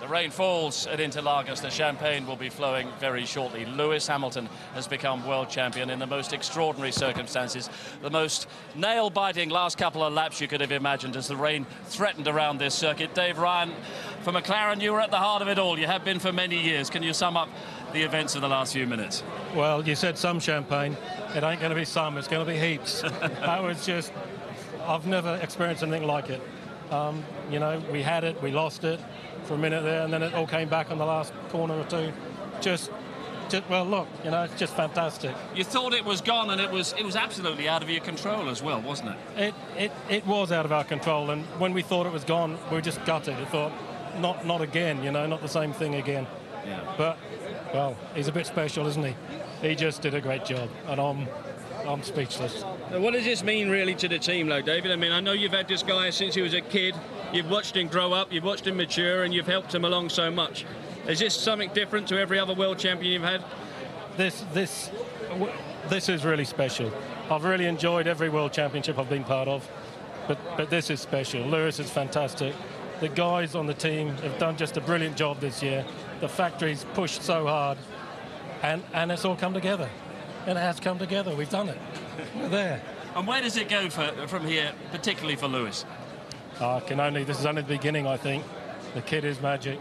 The rain falls at Interlagos. The champagne will be flowing very shortly. Lewis Hamilton has become world champion in the most extraordinary circumstances. The most nail-biting last couple of laps you could have imagined as the rain threatened around this circuit. Dave Ryan, for McLaren, you were at the heart of it all. You have been for many years. Can you sum up the events of the last few minutes? Well, you said some champagne. It ain't going to be some. It's going to be heaps. That was just... I've never experienced anything like it. You know, we had it, we lost it for a minute there, and then it all came back on the last corner or two. Just well, look, you know, it's just fantastic. You thought it was gone, and it was absolutely out of your control as well, wasn't it? It was out of our control, and when we thought it was gone, we were just gutted. We thought, not again, you know, not the same thing again. Yeah. But, well, he's a bit special, isn't he? He just did a great job, and I'm speechless. What does this mean really to the team, though, David? I mean, I know you've had this guy since he was a kid. You've watched him grow up, you've watched him mature, and you've helped him along so much. Is this something different to every other world champion you've had? This is really special. I've really enjoyed every world championship I've been part of, but this is special. Lewis is fantastic. The guys on the team have done just a brilliant job this year. The factory's pushed so hard, and it's all come together. And it has come together. We've done it. We're there. And where does it go from here, particularly for Lewis? This is only the beginning, I think. The kid is magic.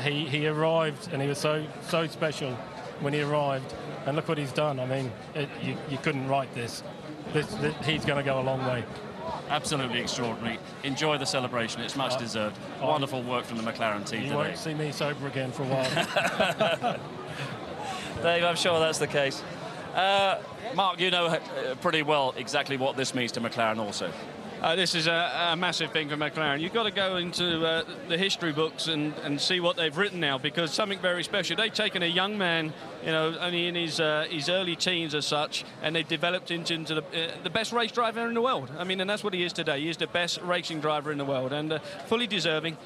He arrived, and he was so special when he arrived. And look what he's done. I mean, you couldn't write this. He's going to go a long way. Absolutely extraordinary. Enjoy the celebration. It's much deserved. Wonderful work from the McLaren team today. You won't see me sober again for a while. Dave, I'm sure that's the case. Mark, you know pretty well exactly what this means to McLaren also. This is a massive thing for McLaren. You've got to go into the history books and see what they've written now, because something very special. They've taken a young man, you know, only in his early teens as such, and they've developed into the best race driver in the world. I mean, and that's what he is today. He is the best racing driver in the world, and fully deserving.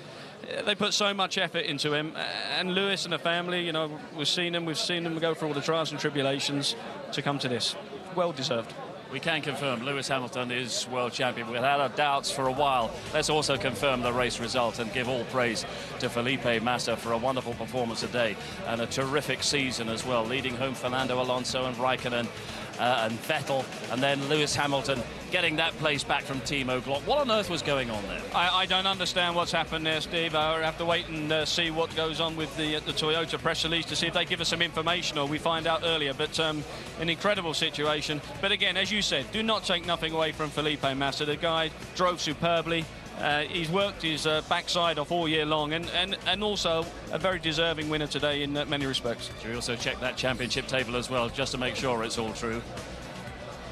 They put so much effort into him, and Lewis and the family, you know, we've seen them go through all the trials and tribulations to come to this. Well deserved. We can confirm Lewis Hamilton is world champion. We've had our doubts for a while. Let's also confirm the race result and give all praise to Felipe Massa for a wonderful performance today and a terrific season as well, leading home Fernando Alonso and Raikkonen and Vettel, and then Lewis Hamilton getting that place back from Timo Glock. What on earth was going on there? I don't understand what's happened there, Steve. I'll have to wait and see what goes on with the Toyota press release to see if they give us some information or we find out earlier. But an incredible situation. But again, as you said, do not take nothing away from Felipe Massa. The guy drove superbly. He's worked his backside off all year long, and also a very deserving winner today in many respects. Should we also check that championship table as well, just to make sure it's all true?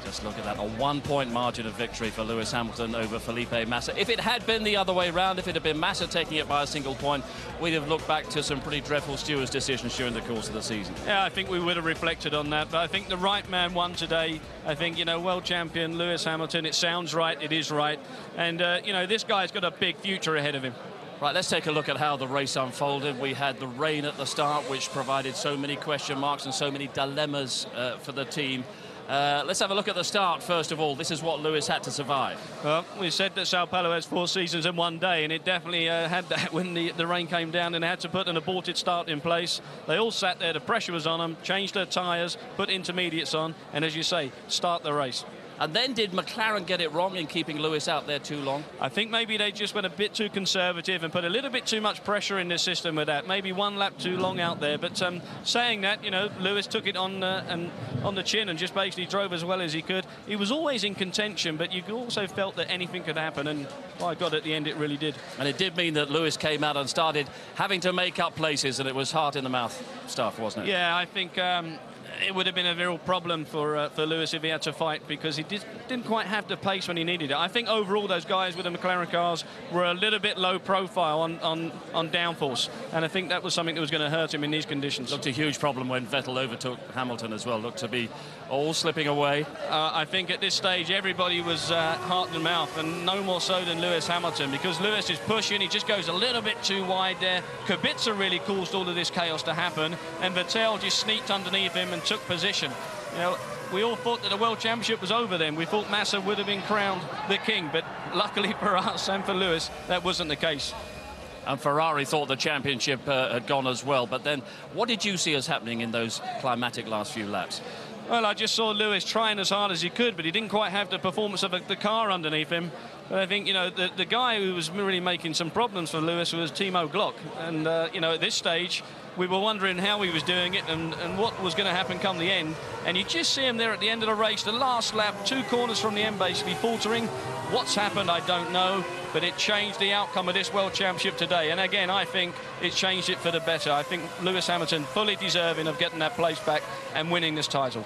Just look at that, a 1-point margin of victory for Lewis Hamilton over Felipe Massa. If it had been the other way round, if it had been Massa taking it by a single point, we'd have looked back to some pretty dreadful stewards' decisions during the course of the season. Yeah, I think we would have reflected on that, but I think the right man won today. I think, you know, world champion Lewis Hamilton, it sounds right, it is right, and, you know, this guy's got a big future ahead of him. Right, let's take a look at how the race unfolded. We had the rain at the start, which provided so many question marks and so many dilemmas for the team. Let's have a look at the start, first of all. This is what Lewis had to survive. Well, we said that Sao Paulo has 4 seasons in one day, and it definitely had that when the rain came down and they had to put an aborted start in place. They all sat there, the pressure was on them, changed their tyres, put intermediates on, and as you say, start the race. And then did McLaren get it wrong in keeping Lewis out there too long? I think maybe they just went a bit too conservative and put a little bit too much pressure in the system with that. Maybe 1 lap too long out there. But saying that, you know, Lewis took it on the chin and just basically drove as well as he could. He was always in contention, but you also felt that anything could happen. And by God, at the end, it really did. And it did mean that Lewis came out and started having to make up places, and it was heart-in-the-mouth stuff, wasn't it? Yeah, I think... it would have been a real problem for Lewis if he had to fight, because he didn't quite have the pace when he needed it. I think overall those guys with the McLaren cars were a little bit low profile on downforce, and I think that was something that was going to hurt him in these conditions. Looked a huge problem when Vettel overtook Hamilton as well. Looked to be all slipping away. I think at this stage everybody was heart and mouth, and no more so than Lewis Hamilton, because Lewis is pushing, he just goes a little bit too wide there. Kubica really caused all of this chaos to happen, and Vettel just sneaked underneath him and took position. You know, we all thought that the World Championship was over then. We thought Massa would have been crowned the king, but luckily for us and for Lewis, that wasn't the case. And Ferrari thought the championship had gone as well. But then, what did you see as happening in those climatic last few laps? Well, I just saw Lewis trying as hard as he could, but he didn't quite have the performance of the car underneath him. But I think, you know, the guy who was really making some problems for Lewis was Timo Glock. And, you know, at this stage, we were wondering how he was doing it and what was going to happen come the end. And you just see him there at the end of the race, the last lap, 2 corners from the end, basically faltering. What's happened, I don't know, but it changed the outcome of this World Championship today. And again, I think it changed it for the better. I think Lewis Hamilton fully deserving of getting that place back and winning this title.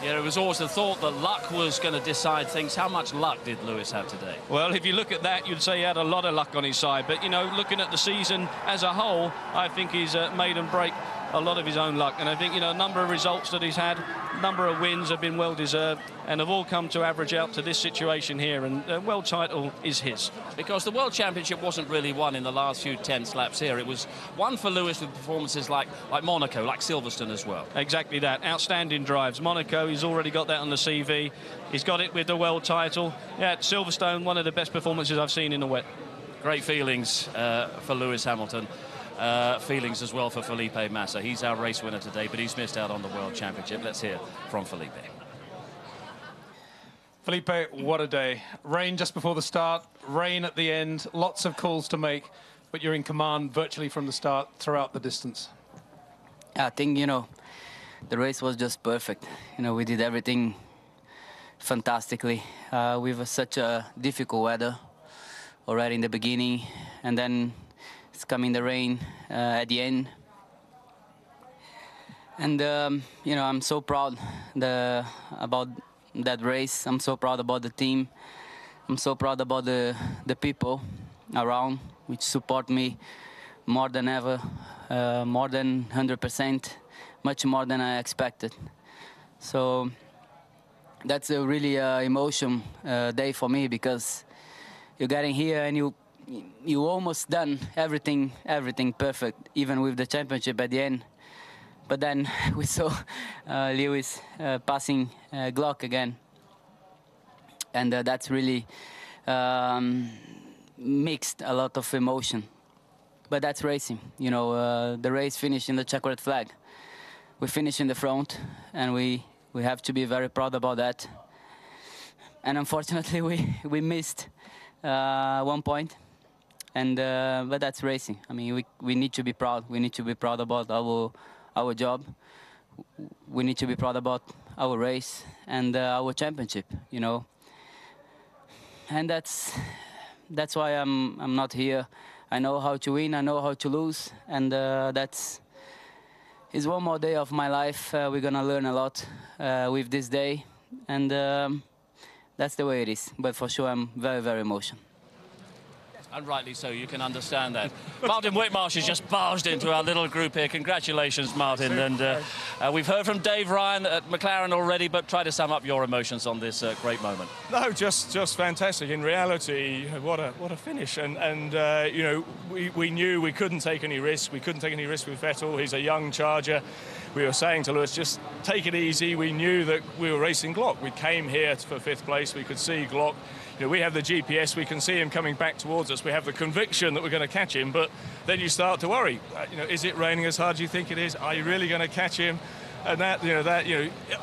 Yeah, it was always the thought that luck was going to decide things. How much luck did Lewis have today? Well, if you look at that, you'd say he had a lot of luck on his side. But, you know, looking at the season as a whole, I think he's made and break a lot of his own luck. And I think, you know, a number of results that he's had, a number of wins have been well-deserved and have all come to average out to this situation here. And the world title is his. Because the World Championship wasn't really won in the last few tenth laps here. It was won for Lewis with performances like Monaco, like Silverstone as well. Exactly that. Outstanding drives. Monaco, he's already got that on the CV. He's got it with the world title. Yeah, Silverstone, one of the best performances I've seen in the wet. Great feelings for Lewis Hamilton. Feelings as well for Felipe Massa. He's our race winner today, but he's missed out on the World Championship. Let's hear from Felipe. Felipe, what a day. Rain just before the start, rain at the end, lots of calls to make, but you're in command virtually from the start throughout the distance. I think, you know, the race was just perfect. You know, we did everything fantastically. With such a difficult weather already in the beginning, and then it's coming the rain at the end. And, you know, I'm so proud about that race. I'm so proud about the team. I'm so proud about the people around, which support me more than ever, more than 100%, much more than I expected. So that's a really emotional day for me, because you're getting here and you almost done everything perfect, even with the championship at the end. But then we saw Lewis passing Glock again, and that's really mixed a lot of emotion. But that's racing, you know. The race finished in the checkered flag. We finished in the front, and we have to be very proud about that. And unfortunately, we missed 1 point. And but that's racing. I mean, we need to be proud. We need to be proud about our job. We need to be proud about our race and our championship, you know. And that's why I'm not here. I know how to win. I know how to lose. And it's one more day of my life. We're gonna learn a lot with this day, and that's the way it is. But for sure, I'm very, very emotional. And rightly so, you can understand that. Martin Whitmarsh has just barged into our little group here. Congratulations, Martin. And we've heard from Dave Ryan at McLaren already, but try to sum up your emotions on this great moment. No, just fantastic. In reality, what a finish. And you know, we knew we couldn't take any risks. We couldn't take any risks with Vettel. He's a young charger. We were saying to Lewis, just take it easy. We knew that we were racing Glock. We came here for 5th place. We could see Glock. You know, we have the GPS, we can see him coming back towards us. We have the conviction that we're going to catch him, but then you start to worry. You know, is it raining as hard as you think it is? Are you really going to catch him? And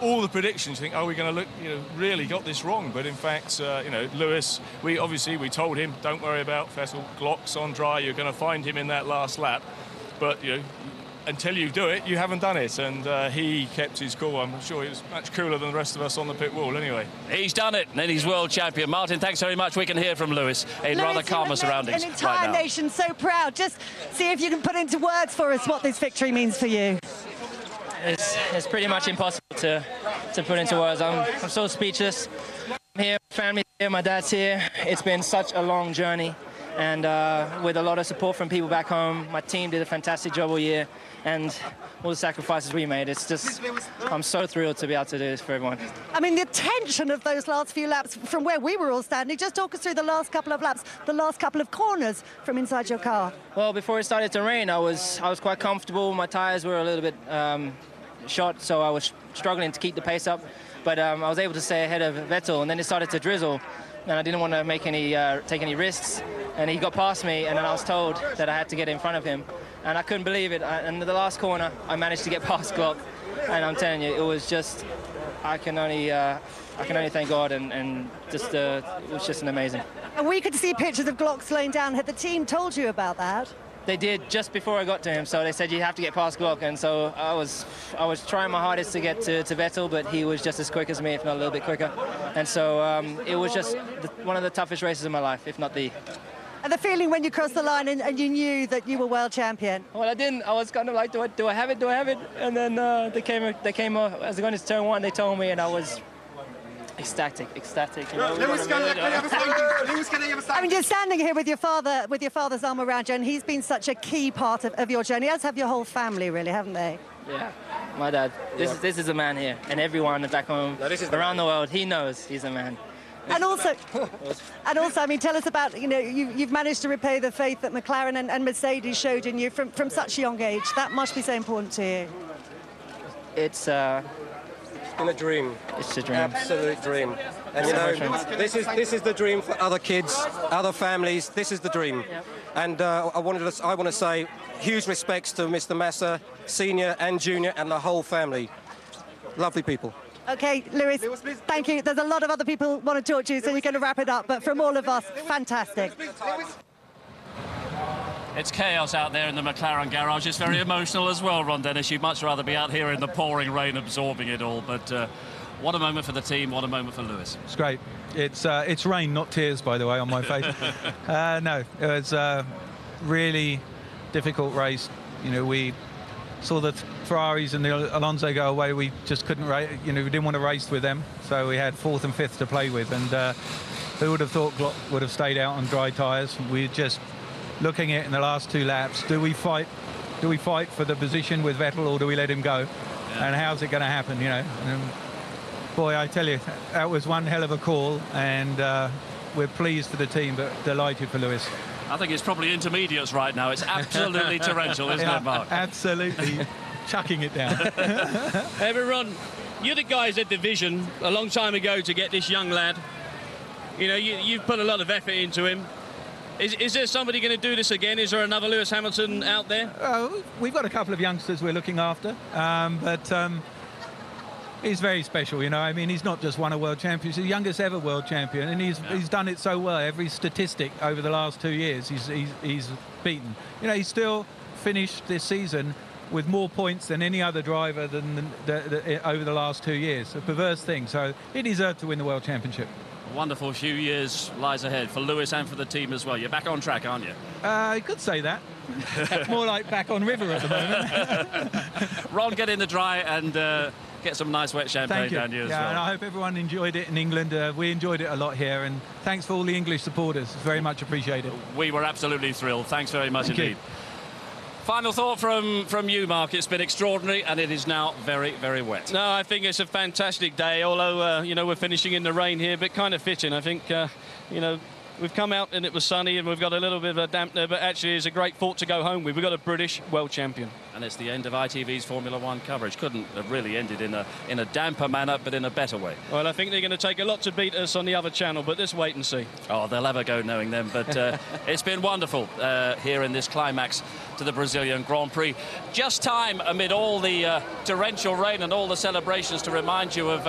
all the predictions, you think, are we going to look, you know, really got this wrong? But in fact, you know, Lewis, we told him, don't worry about Vettel, Glock's on dry, you're going to find him in that last lap. But, you know, until you do it, you haven't done it. And he kept his cool. I'm sure he was much cooler than the rest of us on the pit wall anyway. He's done it, and he's world champion. Martin, thanks very much. We can hear from Lewis in rather calmer surroundings. An entire nation so proud. Just see if you can put into words for us what this victory means for you. It's pretty much impossible to put into words. I'm so speechless. I'm here, family here, my dad's here. It's been such a long journey, and with a lot of support from people back home. My team did a fantastic job all year, and all the sacrifices we made. It's just, I'm so thrilled to be able to do this for everyone. I mean, the tension of those last few laps from where we were all standing, just talk us through the last couple of laps, the last couple of corners from inside your car. Well, before it started to rain, I was quite comfortable. My tires were a little bit short, so I was struggling to keep the pace up. But I was able to stay ahead of Vettel, and then it started to drizzle, and I didn't want to make take any risks. and he got past me, and then I was told that I had to get in front of him, and I couldn't believe it. And the last corner, I managed to get past Glock, and I'm telling you, it was just, I can only thank God, and just it was just an amazing. And we could see pictures of Glock slowing down. Had the team told you about that? They did just before I got to him, so they said you have to get past Glock, and so I was trying my hardest to get to Vettel, but he was just as quick as me, if not a little bit quicker. And so it was just one of the toughest races of my life, if not the. And the feeling when you crossed the line and you knew that you were world champion? Well, I didn't. I was kind of like, do I have it? Do I have it? And then they came as I got into turn 1. They told me, and I was ecstatic. You know, I mean, you're standing here with your father's arm around you, and he's been such a key part of your journey, as have your whole family, really, haven't they? Yeah, my dad. This is a man here, and everyone back home, around the world, he knows he's a man. And also, I mean, tell us about, you know, you've managed to repay the faith that McLaren and Mercedes showed in you from such a young age. That must be so important to you. It's been a dream. It's a dream. Absolute dream. And you know, this is the dream for other kids, other families. This is the dream. Yep. And I want to say huge respects to Mr. Massa, Senior and Junior, and the whole family. Lovely people. Okay, Lewis, thank you. There's a lot of other people want to talk to you, so you're going to wrap it up. But from all of us, fantastic. It's chaos out there in the McLaren garage. It's very emotional as well, Ron Dennis. You'd much rather be out here in the pouring rain absorbing it all. But what a moment for the team, what a moment for Lewis. It's great. It's rain, not tears, by the way, on my face. No, it was a really difficult race. You know, we saw the Ferraris and the Alonso go away. We just couldn't race. You know, we didn't want to race with them. So we had 4th and 5th to play with. And who would have thought Glock would have stayed out on dry tyres? We just looking at it in the last 2 laps. Do we fight for the position with Vettel, or do we let him go? Yeah. And how's it going to happen, you know? And boy, I tell you, that was one hell of a call, and we're pleased for the team, but delighted for Lewis. I think it's probably intermediates right now. It's absolutely torrential, isn't it, Mark? Absolutely. Chucking it down. Hey, but Ron, you're the guys at Division a long time ago to get this young lad. You know, you've put a lot of effort into him. Is there somebody going to do this again? Is there another Lewis Hamilton out there? We've got a couple of youngsters we're looking after, but he's very special, you know. I mean, he's not just won a world championship, he's the youngest ever world champion, and he's done it so well. Every statistic over the last 2 years he's beaten. You know, he's still finished this season with more points than any other driver over the last 2 years. A perverse thing. So he deserved to win the world championship. A wonderful few years lies ahead for Lewis and for the team as well. You're back on track, aren't you? You could say that. More like back on river at the moment. Ron, get in the dry and get some nice wet champagne down here as well. And I hope everyone enjoyed it in England. We enjoyed it a lot here, and thanks for all the English supporters. It's very much appreciated. We were absolutely thrilled. Thanks very much indeed. Final thought from you, Mark. It's been extraordinary, and it is now very, very wet. No, I think it's a fantastic day, although, you know, we're finishing in the rain here, but kind of fitting. I think, you know, we've come out and it was sunny and we've got a little bit of a dampener, but actually it's a great thought to go home with. We've got a British world champion. And it's the end of ITV's Formula One coverage. Couldn't have really ended in a damper manner, but in a better way. Well, I think they're going to take a lot to beat us on the other channel, but let's wait and see. Oh, they'll have a go knowing them, but it's been wonderful here in this climax to the Brazilian Grand Prix. Just time amid all the torrential rain and all the celebrations to remind you of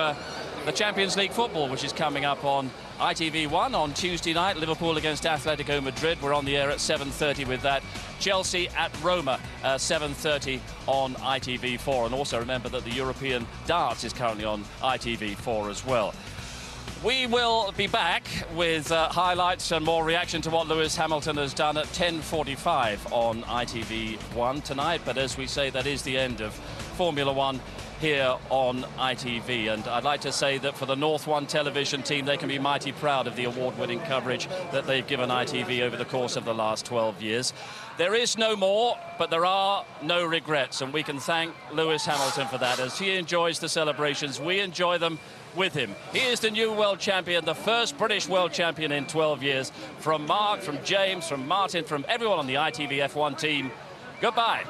the Champions League football, which is coming up on ITV1 on Tuesday night. Liverpool against Atletico Madrid. We're on the air at 7:30 with that. Chelsea at Roma, 7:30 on ITV4. And also remember that the European darts is currently on ITV4 as well. We will be back with highlights and more reaction to what Lewis Hamilton has done at 10:45 on ITV1 tonight. But as we say, that is the end of Formula One here on ITV, and I'd like to say that for the North One television team, they can be mighty proud of the award-winning coverage that they've given ITV over the course of the last 12 years. There is no more, but there are no regrets, and we can thank Lewis Hamilton for that. As he enjoys the celebrations, we enjoy them with him. He is the new world champion, the first British world champion in 12 years. From Mark, from James, from Martin, from everyone on the ITV F1 team, goodbye.